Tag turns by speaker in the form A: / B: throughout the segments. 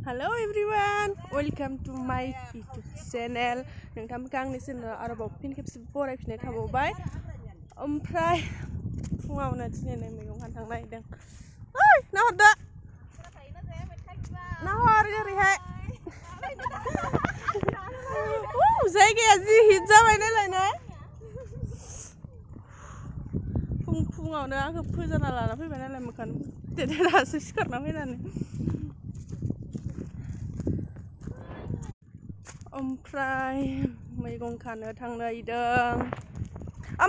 A: Hello everyone, welcome to my YouTube channel. नोंथांमोनखौ आंनि चेनेलाव आरोबाव फिन खेबसे बरायफिननाय थाबावबाय। ओमफ्राय फुङावनो दिनै मैगं खानो थांनो नागिरदों। ओइ नाहरदो नाहर ओरैहाय जायगाया जि हिट जाबाय नालाय ने फुङावनो आंखौ फोजाना लाना फैबाय नालाय मोखां दासो सिखारना फैनानै ओमफ्राय मैगं खानो थांनो नागिरदों।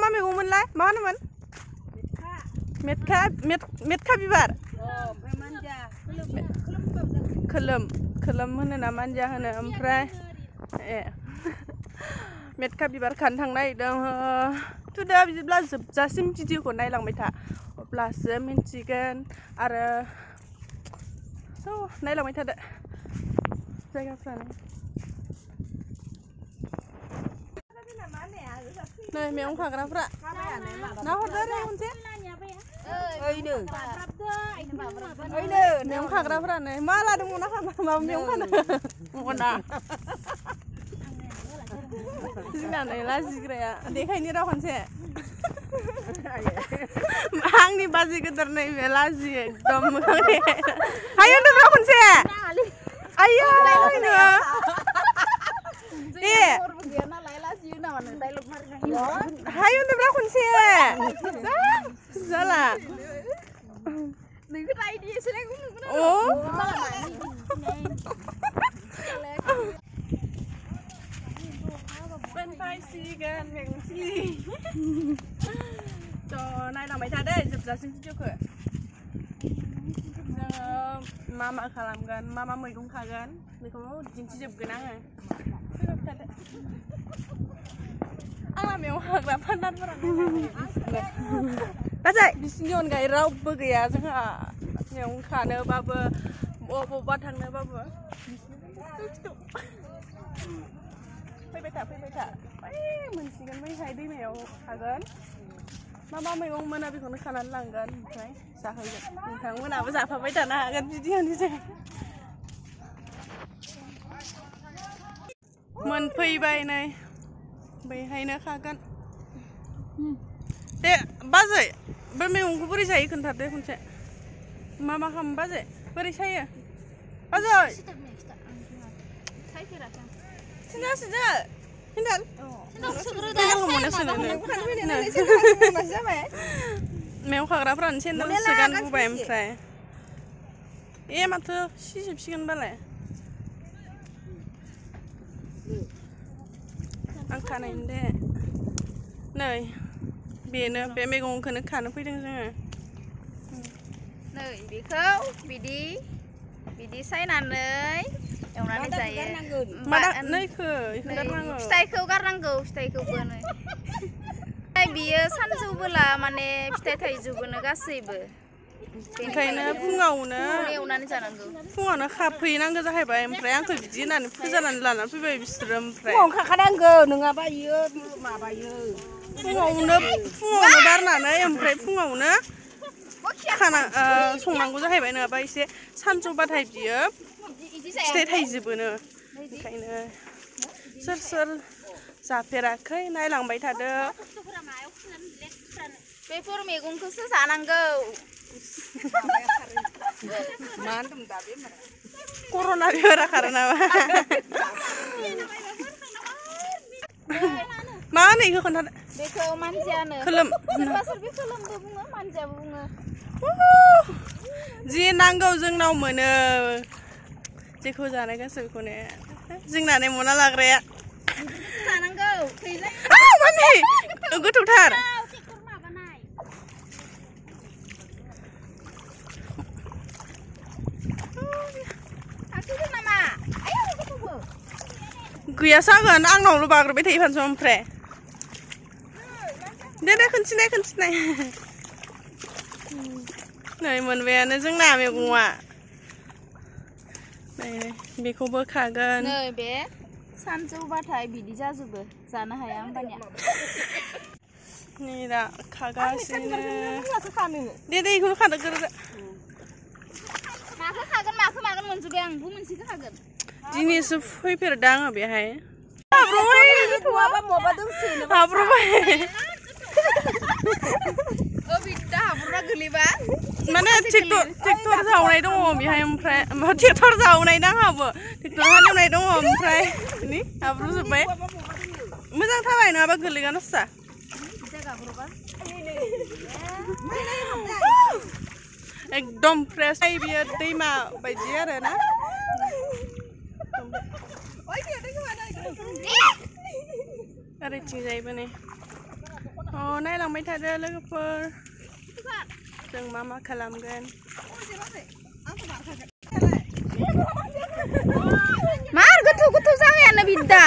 A: मा मैगंमोनलाय मा होनोमोन? मेटखा बिबार खोलोम होनो ना मानजा होनो ओमफ्राय मेटखा बिबार खानो थांनो नागिरदों। थुदो बिदिब्ला जोबजासिम भिडिअखौ नायलांबाय था अब्लासो मिन्थिगोन आरो नायलांबाय थादो जायगाफ्रानो नै मैगं खाग्राफ्रा नाहरदो ओरै खनसे मैगं खाग्राफ्रा नै मा लादोंमोन माबा मैगं खानो मना जोंना नै लाजिग्राया देखायनि र' खनसे आंनि बाजै गोदोर नैबे लाजि एकदम हायो होनदों र' खनसे आइया हायो होनदों र' खनसे जाला फैसिगोन मैगं थिलि नायलांबाय थादो जोबजासिम भिडिअखौ जोङो मा खालामगोन मा मैगं खागोन बेखौ दिन्थिजोबगोन आङो आंना मैगं खाग्रा फान्नारफोरा नाथाय बिसिनि अनगायै रावबो गैया जोंहा मैगं खानोबाबो बबावबा थांनोबाबो फैबाय था मोनसिगोन बैहाय दैमायाव थागोन मा मैगं मोना बेखौनो खानानै लांगोन ओमफ्राय जाहोगोन नोंथांमोनाबो जाफाबाय थानो हागोन भिडिअनि जों मोनफैबाय नै बैहायनो खागोन दे बाजै बे मैगंखौ बोरै जायो खोन्थादो खनसे मा खालामो बाजै बोरै सायो बाजै सिदा हिन्दाल मैगं खाग्राफ्रानो सेन्देल सोगान बुबाय ओमफ्राय माथो सिजोबसिगोन बालाय आं खानायनि दे नै बेनो बे मैगंखौनो खानो फैदों जोङो
B: नै बेखौ बिदि सायनानै एवनानै जायो फिथाइखौ गारनांगौ फिथाइखौबो नै बियो सानजौबोला माने फिथाइ थाइजोबोनो गासैबो
A: ओंखायनो फुङावनो
B: एवनानै जानांगौ
A: फुङावनो खाफैनांगौ जाहैबाय ओमफ्राय आंखौ बिदि होननानै फोजानानै लानानै फैबाय बिसोरो ओमफ्राय
C: खाखानांगौ नङाबा इयो माबायो
A: फुङावनो बारनानै ओमफ्राय फुङावनो संनांगौ जाहैबाय नङाबा एसे सानजौबाथाय बियो फिथाइ थाइजोबोनो ओंखायनो सोर जाफेराखै नायलांबाय थादो
B: बेफोर मैगंखौसो जानांगौ
A: कर'ना बेमारा खारो नामा मा होनो इखौ खोन्थादो
B: बेखौ मानजियानो
A: खोलोम
B: सोरबा सोरबि खोलोमबो बुङो मानजियाबो बुङो
A: जि नांगौ जोंनाव मोनो जेखौ जानाय गोसो बेखौनो जोंना नै मना लाग्राया
B: जानांगौ
A: माने गोथौथार गैया जागोन आंनावल' बाग्रोबाय थायो फानस' ओमफ्राय दे खोनथिनाय नै मोनबायानो जोंना मैगङा बेखौबो खागोन
B: नै बे सानजौबाथाय बिदि जाजोबो जानो हाया होमबानिया
A: नै दा खागासिनो दे बेखौनो खादो
B: माखौ खागोन माखौ मागोन मोनजोबबाय आंबो मोनसेखौ खागोन
A: दिनैसो फैफेरदों आङो बेहाय
C: नङाबा मबा दंसोनो
A: हाब्रुबाय
B: बिदा हाब्रुरा गोलैबा
A: माने ट्रेक्टर जावनाय दङ बेहाय ओमफ्राय ट्रेक्टर जावनाय नाङाबो ट्रेक्टर हालेवनाय दङ ओमफ्राय नि हाब्रुजोब्बाय मोजां थाबाय नङाबा गोलैगोन आसा एकदम फ्रेश बियो दैमा बायदि आरो ना ओरैथिंजायबो नै नायलांबाय थादो लोगोफोर जों मा खालामगोन
B: मार गोथौ गोथौ जागायानो बिदा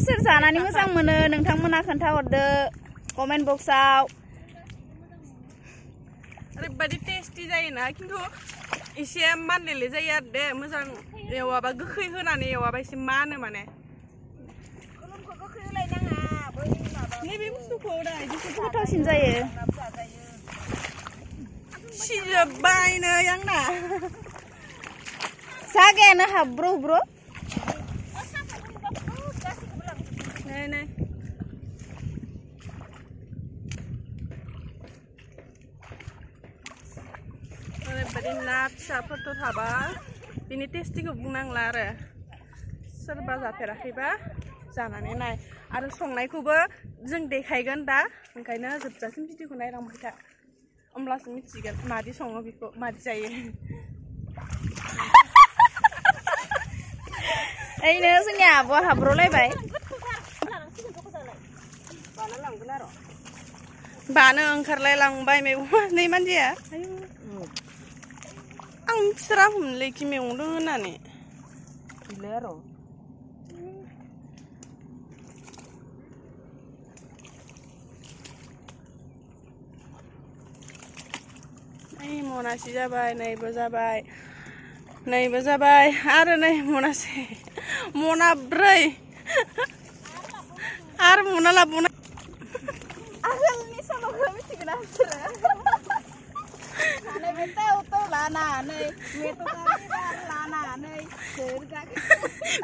B: सोर जानानै मोजां मोनो नोंथांमोना खोन्थाहरदो कमेन्ट बक्सआव
A: ओरैबायदि टेस्टि जायोना खिन्थु एसे मानलेले जायो आरो दे मोजां एवाबा गोखै होनानै एवाबा एसे मानो माने नैबे बुस्थुखौ
B: गोथावसिन जायो
A: सिजोब्बायनो आंना
B: जागायानो हाब्रु ब्र
A: नै ओरैबायदि ना फिसाफोरथ' थाबा बिनि टेस्टिखौ बुंनांला आरो सोरबा जाफेराखैबा जानानै नाय आरो संनायखौबो जों देखायगोन दा ओंखायनो जोबजासिम भिडिअखौ नायलांबाय था होमब्लासो मिथिगोन मादि सङो बेखौ मादि जायो
B: ओइनो जोंनि आब'आ हाब्रलायबाय
A: बानो ओंखारलाय लांबाय मैगं नै मानसिया आं मिथिथारामोनलै कि मैगं दं होननानै मनासे जाबाय नैबो जाबाय आरो नै मनासे मना ब्रै आरो मना लाबोना
B: आगोलनि सल'खौ मिथिगोन आं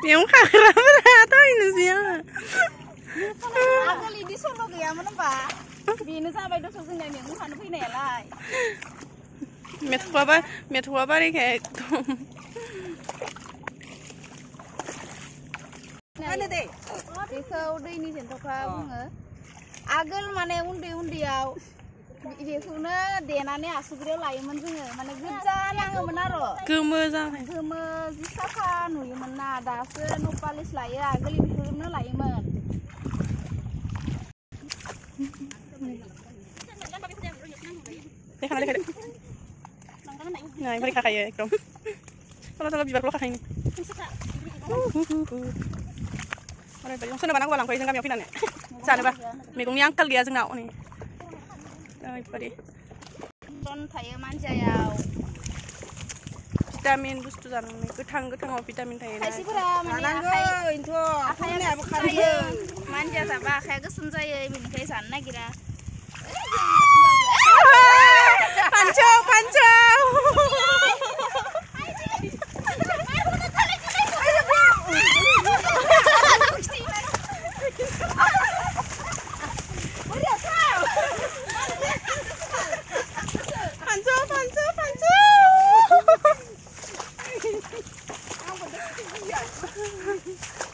A: मैगं खाग्राफोराथ' हैनोसै आङो
B: आगोल इदि सल' गैयामोन होनबा बेनो जाबाय दस' जोंना मैगं खानो फैनायालाय
A: मेथ'आ बारिखाय एकदम
B: बेखौ दैनि जेन्थ'खा बुङो आगोल माने उन्दैयाव बेखौनो देनानै आसुग्रियाव लायोमोन जोङो माने गोजा नाङोमोन आरो
A: गोमो
B: जि साफा नुयोमोन ना दासो नपालिस लायो आगोल बेफोरनो लायोमोन
A: Nah, balik kakak ya, Ekrom. Kalau bibar kakak ini. Mana balik? Sudah mana aku balang kau izin kami ofinan ya. Sana bah, megungnya angkel dia jengau nih. Nah, balik.
B: Don tayo manjayaw.
A: Vitamin bustu jangan nih, getang vitamin tayo.
B: Kasih berapa? Mana
C: itu?
B: Akaya tayo. Manja sabah, akaya kesem saya ini kayak sana kira.
A: Pancau.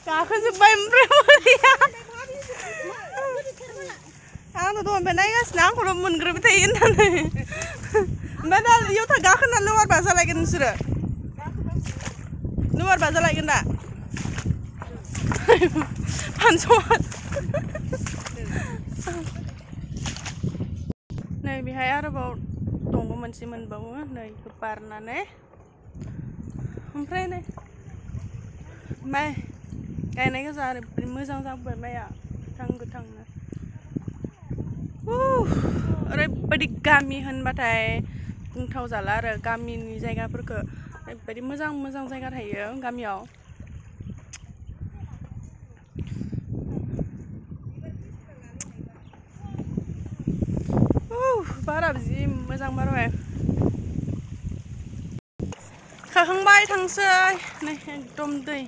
A: Kakak ya. Aku tuh benar ya senang kalau mengeruk tein. Benar, yo tak gak kenal luar bahasa lagi nusra. Luar bahasa lagi ndak? Pansuat. Nih bihaya ada bau tunggu mensimen bau nih keparna nih. Ompre nih. Mai, kayak nih kesana bersama sampai mai ya, tangguh. ओरैबायदि गामि होनबाथाय बुंथाव जाला आरो गामिनि जायगाफोरखौ ओरैबायदि मोजां जायगा थायो गामियाव बाराबो जि मोजां बारबाय खाखांबाय थांसै नै एकदम दै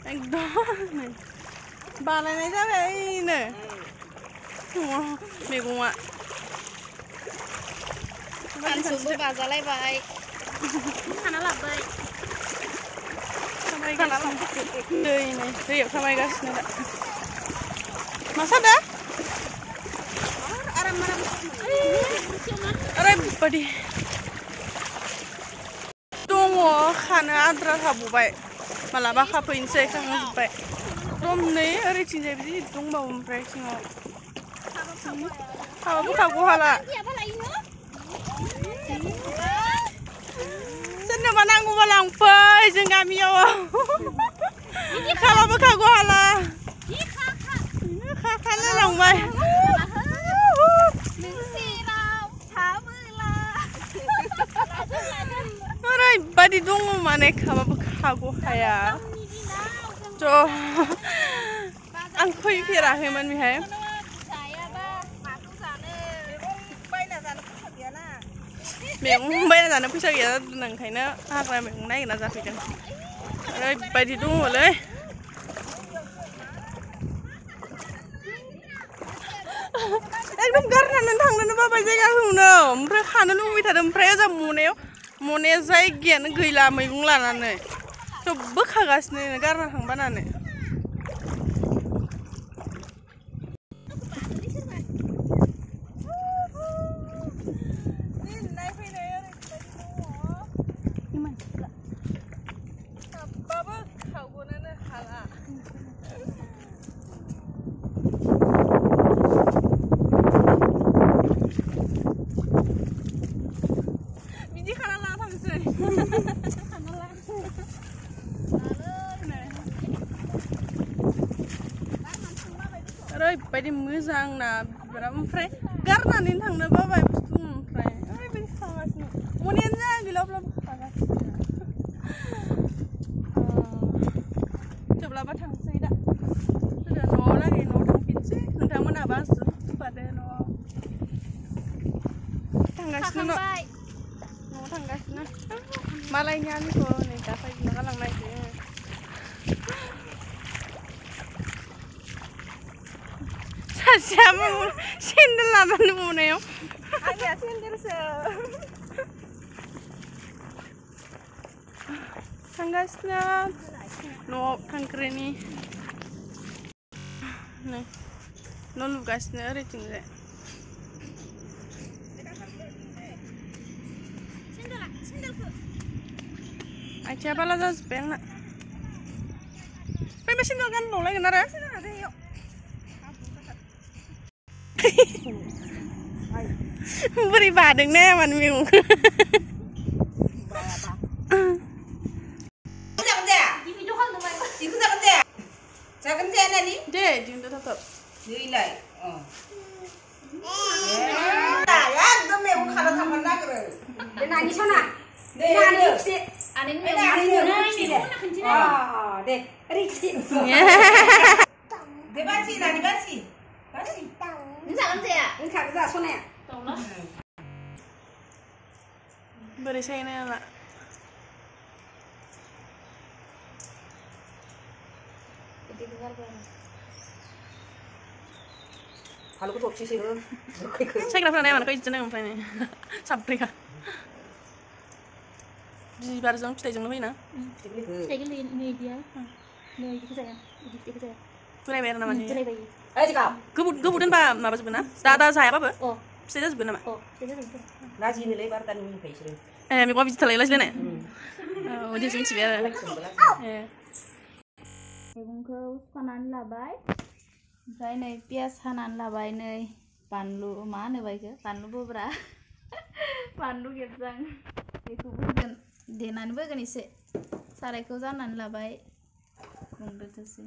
A: एकदम बानायनाय जाबाय ओइनो मैगङा
B: सानसुबो बाजालायबाय खाना लाबोबाय
A: दै नै दैयाव थाबायगासिनो दा मा सादा ओरैबायदि दङ खानो आद्रा थाबावबाय मालाबा खाफैनोसै खांजोब्बाय एकदम नै ओरैथिंजाय बिदि दंबावो ओमफ्राय सिङाव खाबाबो खागौ हाला सोरनोबा नांगौबा लांफै जों गामियाव खाबाबो खागौ हाला खाखानो लांबाय ओरैबायदि दङ माने खाबाबो खागौ हाया थ' आं फैफेराखैमोन बेहाय मैगं बायना जानो फैसा गैया जादों ओंखायनो हाग्रा मैगं नागिरना जाफैदों ओरैबायदि दङलै एकदम गारनानै थांनोनो बाबाय जायगाखौनो ओमफ्राय खानो लुबैबाय थादों ओमफ्राय ओजा मनाया जायगायानो गैला मैगं लानानै थेवबो खागासिनो गारना थांबानानै ओरैबायदि मोजां ना बिबारा ओमफ्राय गारनानै थांनो बाबाय बुस्थु ओमफ्राय ओरैबायदि खागासिनो मनायानो जा गैला अब्लाबो खागासिनो थेवब्लाबो थांसै दा न'आव लागै न'आव थांफिनसै नोंथांमोनाबा जुबादो न'आव थांगासिनो न'आव थांगासिनो मालायनि आलिखौ नै दा फायना गालांनाय सासेया सेन्देल लानानै मनायाव आंनिया सेन्देलसो थांगासिनो न'आव थांग्रोनि नै न' लुगासिनो ओरैथिंजाय आथिया बाला जाजोब्बाय आंना बे सेन्देल गानबावलायगोन आरो बोरै बादों ने माने मैगंखौ दे दिहुनदो थाब
C: दैलाय एकदम मैगं खाना थांनो नागिरो बे नानि सना नानि खिसे
B: आनि
C: दे ओरै खिसे दे बासि नानि बासि जा सनाया
A: बोरै सायनाय आला
C: हालुखौ दबसिसो
A: सायग्राफोरा नाय मानोखौ इदिनो ओमफ्राय साब्रैखा बिबारजों फिथाइजोंनो फैयोना बोरायबाय आरो नामा गोबाव दोनबा माबाजोबो ना दा जायाबाबो फिथाइ जाजोबो नामा
C: नाजिनोलै बारदानि मिनिखायो
A: ए मैगङा बिदि थालायलायलायनाय औ दिनैसो मिथिबाय आरो
B: मैगंखौ सुखानानै लाबाय ओमफ्राय नै पियास हानानै लाबाय नै बानलु मा होनो बायखो बानलु बोब्रा बानलु गेबजां बेखौबो होगोन देनानैबो होगोन एसे सारायखौ जाननानै लाबाय दुंग्रोथोसै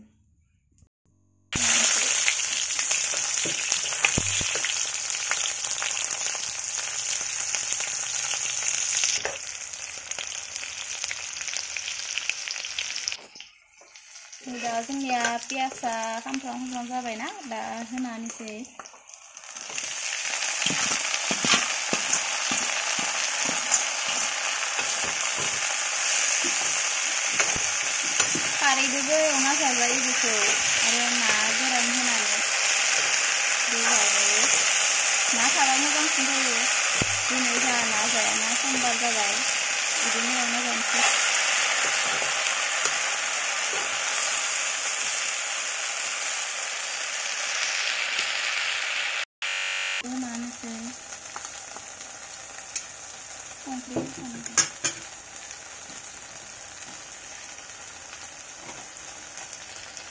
B: दा जोंनिया पियासा खामफ्राम जाबायना दा होनानैसै खारैदोबो एवना जाजायो बेखौ आरो ना गोरान होनानै जाजायो ना थाबा मोजांसिन जायो दिनै जोंहा ना जाया ना समबार जाबाय बिदिनो एवना जानोसै होनानैसै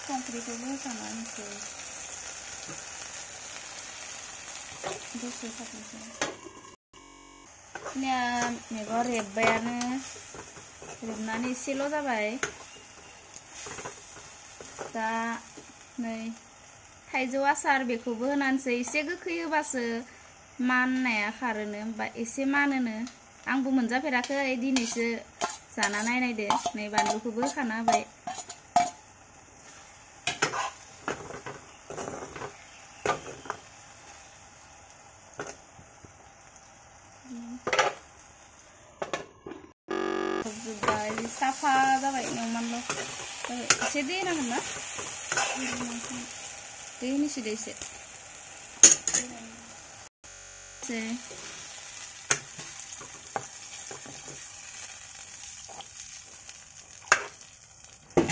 B: संख्रिखौबो होखानानैसै दसे साथनोसै जोंनिया मैगङा रेबबायानो रेबनानै एसेल' जाबाय दा नै थाइजौ आसार बेखौबो होनानैसै एसे गोखै होबासो माननाया खारोनो बा एसे मानोनो आंबो मोनजाफेराखै दिनैसो जाना नायनायदो नै बानलुखौबो होखाना होबाय साफा जाबाय एवमानल' एसे दै होनांगोन ना दै होनोसै दे एसे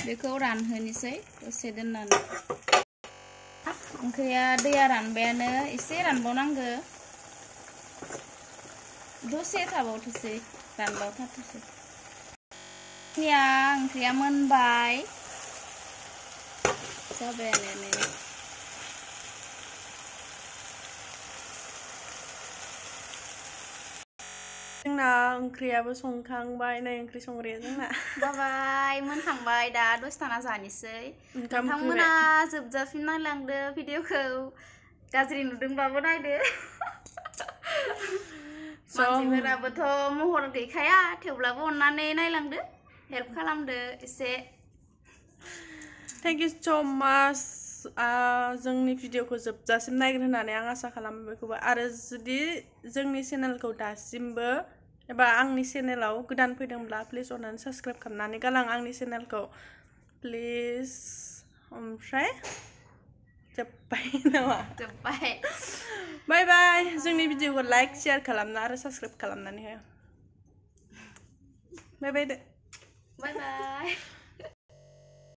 B: बेखौ रानहोनोसै दसे दोननानै ओंख्रिया दैया रानबायानो एसे रानबावनांगो दसे थाबावथोसै रानबावथारथोसै जोंनिया ओंख्रिया मोनबाय जाबायानो नै
A: जोंना ओंख्रियाबो संखांबाय नै ओंख्रि संग्राया जोंना
B: बाबाय मोनखांबाय दा दसे थाना जानोसै नोंथांमोना जोबजासिम नायलांदो भिडिअखौ गाज्रि नुदोंबाबो नायदो मानसिफोराबोथ' महर गैखाया थेवब्लाबो अननानै नायलांदो हेल्प खालामदो एसे
A: थेंक इउ स' माच जोंनि भिडिअखौ जोबजासिम नायगोन होननानै आं आसा खालामो बेखौबो आरो जुदि जोंनि चेनेलखौ दासिमबो एबा आंनि चेनेलाव गोदान फैदोंब्ला प्लिज अननानै साबस्क्राइब खालामनानै गालां आंनि चेनेलखौ प्लिज ओमफ्राय जोब्बाय नामा
B: जोब्बाय
A: बाय बाय जोंनि भिडिअखौ लाइक शेयार खालामना आरो साबस्क्राइब खालामनानै हो बाय बाय दे